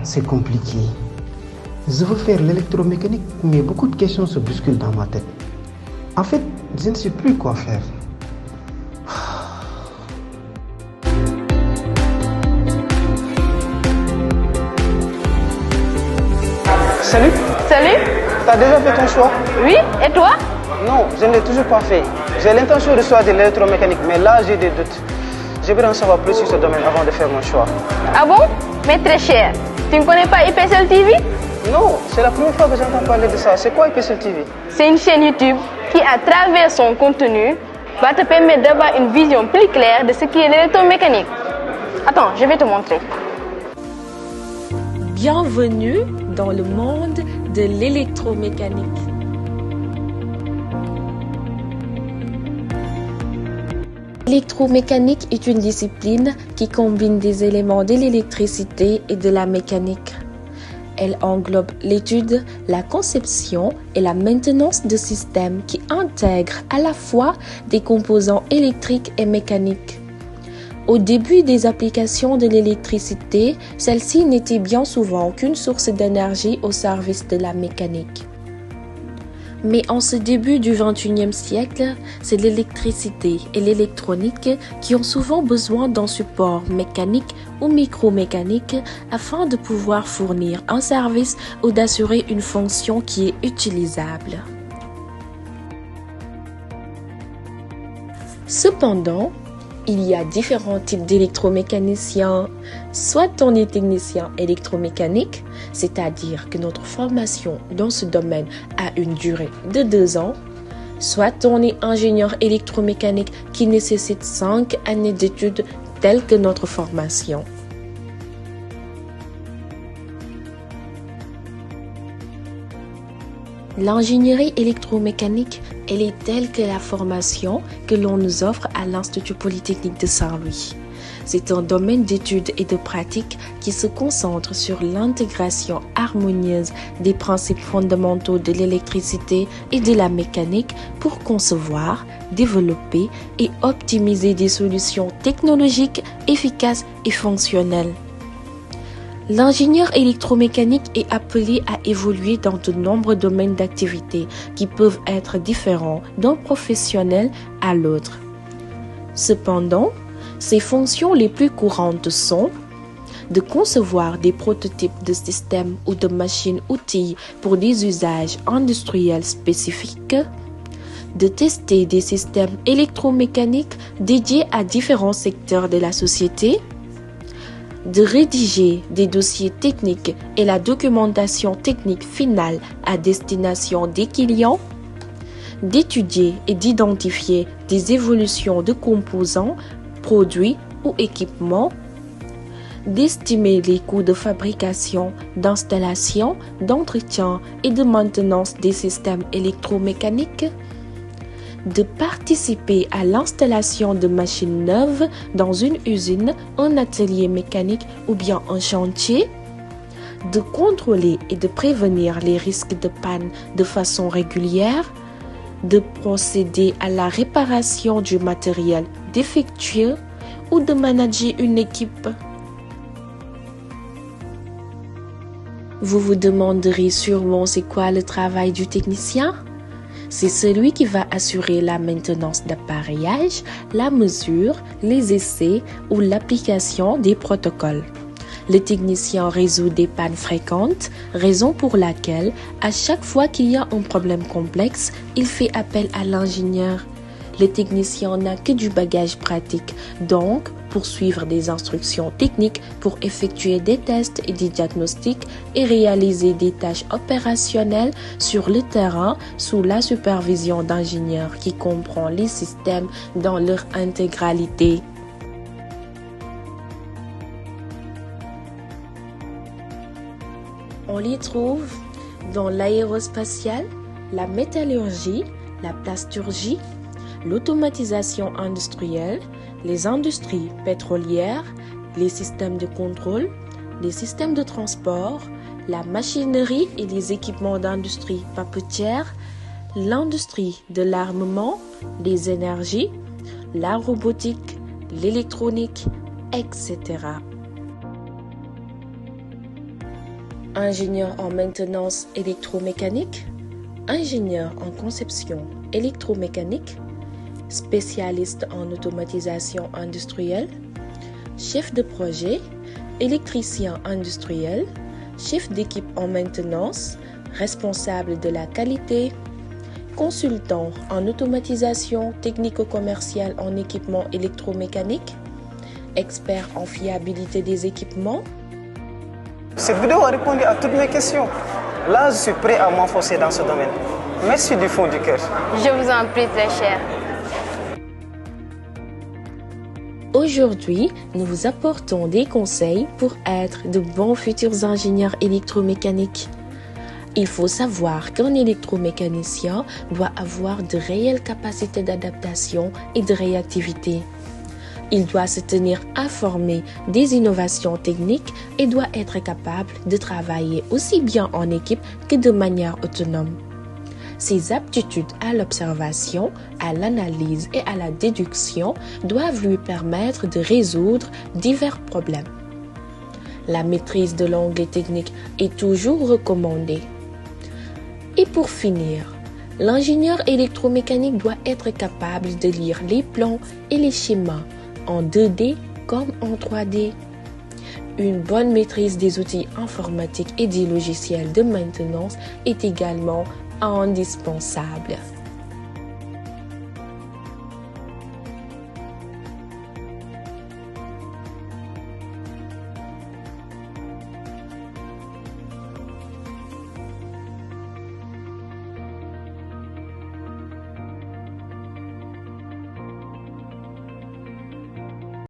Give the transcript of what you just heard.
c'est compliqué. Je veux faire l'électromécanique, mais beaucoup de questions se bousculent dans ma tête. En fait, je ne sais plus quoi faire. Salut, Salut. t'as déjà fait ton choix? Oui, et toi? Non, je ne l'ai toujours pas fait. J'ai l'intention de choisir l'électromécanique, mais là j'ai des doutes. J'aimerais en savoir plus sur ce domaine avant de faire mon choix. Ah bon? Mais très cher. Tu ne connais pas IPSL TV? Non, c'est la première fois que j'entends parler de ça. C'est quoi IPSL TV? C'est une chaîne YouTube qui, à travers son contenu, va te permettre d'avoir une vision plus claire de ce qui est l'électromécanique. Attends, je vais te montrer. Bienvenue dans le monde de l'électromécanique. L'électromécanique est une discipline qui combine des éléments de l'électricité et de la mécanique. Elle englobe l'étude, la conception et la maintenance de systèmes qui intègrent à la fois des composants électriques et mécaniques. Au début des applications de l'électricité, celle-ci n'était bien souvent qu'une source d'énergie au service de la mécanique. Mais en ce début du XXIe siècle, c'est l'électricité et l'électronique qui ont souvent besoin d'un support mécanique ou micromécanique afin de pouvoir fournir un service ou d'assurer une fonction qui est utilisable. Cependant, il y a différents types d'électromécaniciens. Soit on est technicien électromécanique, c'est-à-dire que notre formation dans ce domaine a une durée de 2 ans, soit on est ingénieur électromécanique qui nécessite 5 années d'études telles que notre formation. L'ingénierie électromécanique, elle est telle que la formation que l'on nous offre à l'Institut Polytechnique de Saint-Louis. C'est un domaine d'études et de pratique qui se concentre sur l'intégration harmonieuse des principes fondamentaux de l'électricité et de la mécanique pour concevoir, développer et optimiser des solutions technologiques efficaces et fonctionnelles. L'ingénieur électromécanique est appelé à évoluer dans de nombreux domaines d'activité qui peuvent être différents d'un professionnel à l'autre. Cependant, ses fonctions les plus courantes sont de concevoir des prototypes de systèmes ou de machines-outils pour des usages industriels spécifiques, de tester des systèmes électromécaniques dédiés à différents secteurs de la société, de rédiger des dossiers techniques et la documentation technique finale à destination des clients, d'étudier et d'identifier des évolutions de composants, produits ou équipements, d'estimer les coûts de fabrication, d'installation, d'entretien et de maintenance des systèmes électromécaniques, de participer à l'installation de machines neuves dans une usine, un atelier mécanique ou bien un chantier, de contrôler et de prévenir les risques de panne de façon régulière, de procéder à la réparation du matériel défectueux ou de manager une équipe. Vous vous demanderez sûrement c'est quoi le travail du technicien? C'est celui qui va assurer la maintenance d'appareillage, la mesure, les essais ou l'application des protocoles. Le technicien résout des pannes fréquentes, raison pour laquelle, à chaque fois qu'il y a un problème complexe, il fait appel à l'ingénieur. Le technicien n'a que du bagage pratique, donc pour suivre des instructions techniques, pour effectuer des tests et des diagnostics et réaliser des tâches opérationnelles sur le terrain sous la supervision d'ingénieurs qui comprend les systèmes dans leur intégralité. On les trouve dans l'aérospatiale, la métallurgie, la plasturgie, l'automatisation industrielle, les industries pétrolières, les systèmes de contrôle, les systèmes de transport, la machinerie et les équipements d'industrie papetière, l'industrie de l'armement, les énergies, la robotique, l'électronique, etc. ingénieur en maintenance électromécanique, ingénieur en conception électromécanique, spécialiste en automatisation industrielle, chef de projet, électricien industriel, chef d'équipe en maintenance, responsable de la qualité, consultant en automatisation technico-commerciale en équipement électromécanique, expert en fiabilité des équipements. Cette vidéo a répondu à toutes mes questions. Là, je suis prêt à m'enfoncer dans ce domaine. Merci du fond du cœur. Je vous en prie, très cher. Aujourd'hui, nous vous apportons des conseils pour être de bons futurs ingénieurs électromécaniques. Il faut savoir qu'un électromécanicien doit avoir de réelles capacités d'adaptation et de réactivité. Il doit se tenir informé des innovations techniques et doit être capable de travailler aussi bien en équipe que de manière autonome. Ses aptitudes à l'observation, à l'analyse et à la déduction doivent lui permettre de résoudre divers problèmes. La maîtrise de l'anglais technique est toujours recommandée. Et pour finir, l'ingénieur électromécanique doit être capable de lire les plans et les schémas en 2D comme en 3D. Une bonne maîtrise des outils informatiques et des logiciels de maintenance est également indispensable.